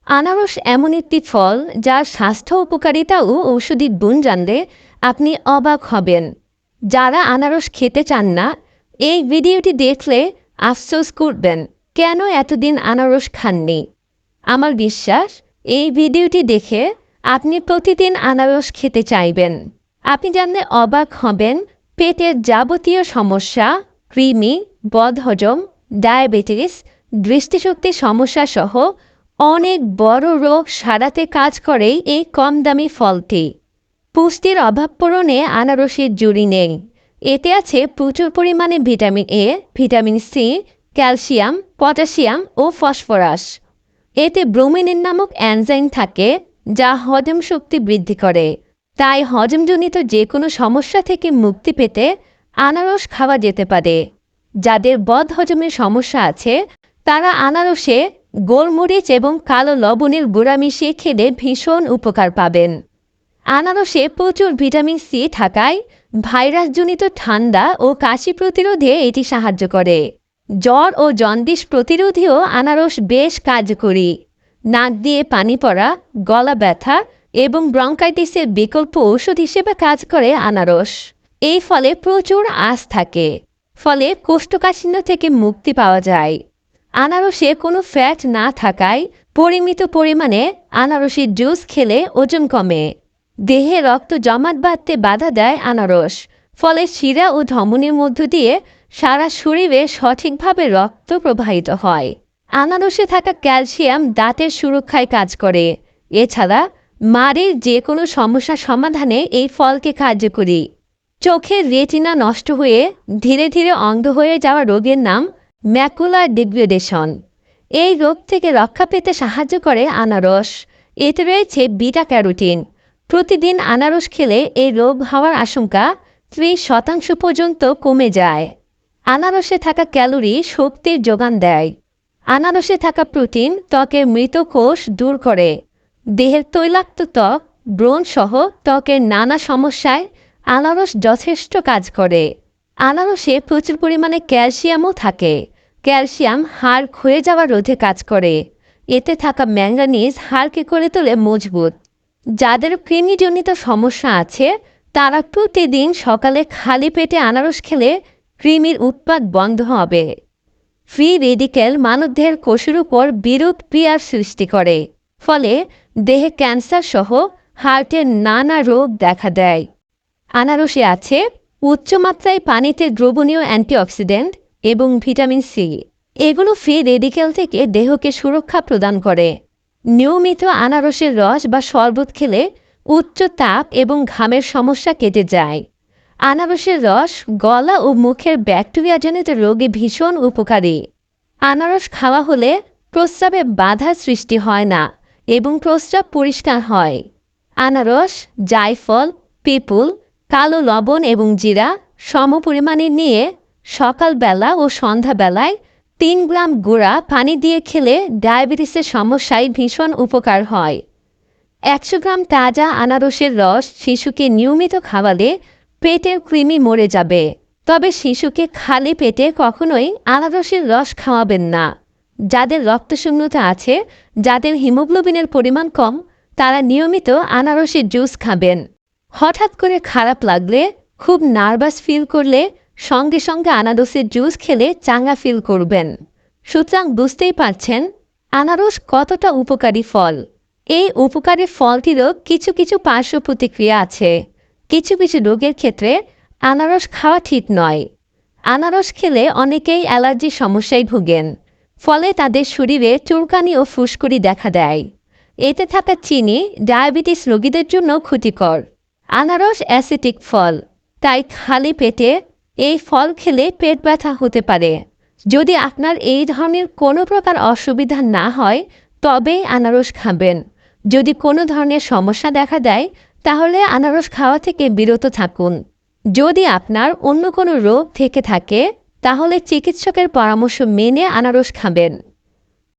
আনারস এমন একটি ফল যার স্বাস্থ্য উপকারিতা ও ঔষধি গুণ জানলে আপনি অবাক হবেন। যারা আনারস খেতে চান না, এই ভিডিওটি দেখলে আফসোস করবেন কেন এতদিন আনারস খাননি। আমার বিশ্বাস এই ভিডিওটি দেখে আপনি প্রতিদিন আনারস খেতে চাইবেন। আপনি জানলে অবাক হবেন পেটের যাবতীয় সমস্যা, কৃমি, বদহজম, ডায়াবেটিস, দৃষ্টিশক্তির সমস্যা সহ অনেক বড় রোগ সারাতে কাজ করে এই কম দামি ফলটি। পুষ্টির অভাব পূরণে আনারসের জুড়ি নেই। এতে আছে প্রচুর পরিমাণে vitamin A, vitamin C, calcium, potassium ও ফসফরাস। এতে ব্রোমিলিন নামক এনজাইম থাকে যা হজম শক্তি বৃদ্ধি করে। তাই হজমজনিত যে কোনো সমস্যা থেকে মুক্তি পেতে আনারস খাওয়া যেতে পারে। যাদের বদহজমের সমস্যা আছে তারা আনারসে গোলমরিচ এবং কালো লবণের গুঁড়া মিশিয়ে খেলে ভীষণ উপকার পাবেন। আনারসে প্রচুর ভিটামিন সি থাকায় ভাইরাসজনিত ঠান্ডা ও কাশি প্রতিরোধে এটি সাহায্য করে। জ্বর ও জন্ডিস প্রতিরোধেও আনারস বেশ কার্যকরী। নাক দিয়ে পানি পড়া, গলা ব্যথা এবং ব্রঙ্কাইটিসের বিকল্প ঔষধ হিসেবে কাজ করে আনারস। এই ফলে প্রচুর আঁশ থাকে, ফলে কোষ্ঠকাঠিন্য থেকে মুক্তি পাওয়া যায়। আনারসে কোনো ফ্যাট না থাকায় পরিমিত পরিমাণে আনারসের জুস খেলে ওজন কমে। দেহে রক্ত জমাট বাঁধতে বাধা দেয় আনারস, ফলে শিরা ও ধমনীর মধ্য দিয়ে সারা শরীরে সঠিকভাবে রক্ত প্রবাহিত হয়। আনারসে থাকা ক্যালসিয়াম দাঁতের সুরক্ষায় কাজ করে। এছাড়া মাড়ির যে কোনো সমস্যা সমাধানে এই ফলকে কার্যকরী। চোখের রেটিনা নষ্ট হয়ে ধীরে ধীরে অন্ধ হয়ে যাওয়া রোগের নাম ম্যাকুলার ডিগ্রেডেশন। এই রোগ থেকে রক্ষা পেতে সাহায্য করে আনারস। এতে রয়েছে বিটা ক্যারোটিন। প্রতিদিন আনারস খেলে এই রোগ হওয়ার আশঙ্কা 30% পর্যন্ত কমে যায়। আনারসে থাকা ক্যালোরি শক্তির যোগান দেয়। আনারসে থাকা প্রোটিন ত্বকের মৃত কোষ দূর করে। দেহের তৈলাক্ত ত্বক, ব্রণ সহ ত্বকের নানা সমস্যায় আনারস যথেষ্ট কাজ করে। আনারসে প্রচুর পরিমাণে ক্যালসিয়ামও থাকে। ক্যালসিয়াম হাড় ক্ষয়ে যাওয়া রোধে কাজ করে। এতে থাকা ম্যাঙ্গানিজ হাড়কে করে তোলে মজবুত। যাদের কৃমিজনিত সমস্যা আছে তারা প্রতিদিন সকালে খালি পেটে আনারস খেলে কৃমির উৎপাত বন্ধ হবে। ফ্রি রেডিক্যাল মানবদেহের কোষের উপর বিরূপ ক্রিয়ার সৃষ্টি করে, ফলে দেহে ক্যান্সার সহ হার্টের নানা রোগ দেখা দেয়। আনারসে আছে উচ্চমাত্রায় পানিতে দ্রবণীয় অ্যান্টিঅক্সিডেন্ট এবং ভিটামিন সি। এগুলো ফ্রি রেডিক্যাল থেকে দেহকে সুরক্ষা প্রদান করে। নিয়মিত আনারসের রস বা শরবত খেলে উচ্চ তাপ এবং ঘামের সমস্যা কেটে যায়। আনারসের রস গলা ও মুখের ব্যাকটেরিয়াজনিত রোগে ভীষণ উপকারী। আনারস খাওয়া হলে প্রস্রাবে বাধা সৃষ্টি হয় না এবং প্রস্রাব পরিষ্কার হয়। আনারস, জায়ফল, পিপুল, কালো লবণ এবং জিরা সমপরিমাণে নিয়ে সকালবেলা ও সন্ধ্যাবেলায় 3 গ্রাম গুঁড়া পানি দিয়ে খেলে ডায়াবেটিসের সমস্যায় ভীষণ উপকার হয়। 100 গ্রাম তাজা আনারসের রস শিশুকে নিয়মিত খাওয়ালে পেটের কৃমি মরে যাবে। তবে শিশুকে খালি পেটে কখনোই আনারসের রস খাওয়াবেন না। যাদের রক্তশূন্যতা আছে, যাদের হিমোগ্লোবিনের পরিমাণ কম, তারা নিয়মিত আনারসের জুস খাবেন। হঠাৎ করে খারাপ লাগলে, খুব নার্ভাস ফিল করলে সঙ্গে সঙ্গে আনারসের জুস খেলে চাঙ্গা ফিল করবেন। সুতরাং বুঝতেই পারছেন আনারস কতটা উপকারী ফল। এই উপকারী ফলটিরও কিছু কিছু পার্শ্ব প্রতিক্রিয়া আছে। কিছু কিছু রোগের ক্ষেত্রে আনারস খাওয়া ঠিক নয়। আনারস খেলে অনেকেই অ্যালার্জির সমস্যায় ভোগেন, ফলে তাদের শরীরে চুলকানি ও ফুসকুড়ি দেখা দেয়। এতে থাকা চিনি ডায়াবেটিস রোগীদের জন্য ক্ষতিকর। আনারস অ্যাসিডিক ফল, তাই খালি পেটে এই ফল খেলে পেট ব্যথা হতে পারে। যদি আপনার এই ধরনের কোনো প্রকার অসুবিধা না হয় তবেই আনারস খাবেন। যদি কোনো ধরনের সমস্যা দেখা দেয় তাহলে আনারস খাওয়া থেকে বিরত থাকুন। যদি আপনার অন্য কোনো রোগ থেকে থাকে তাহলে চিকিৎসকের পরামর্শ মেনে আনারস খাবেন।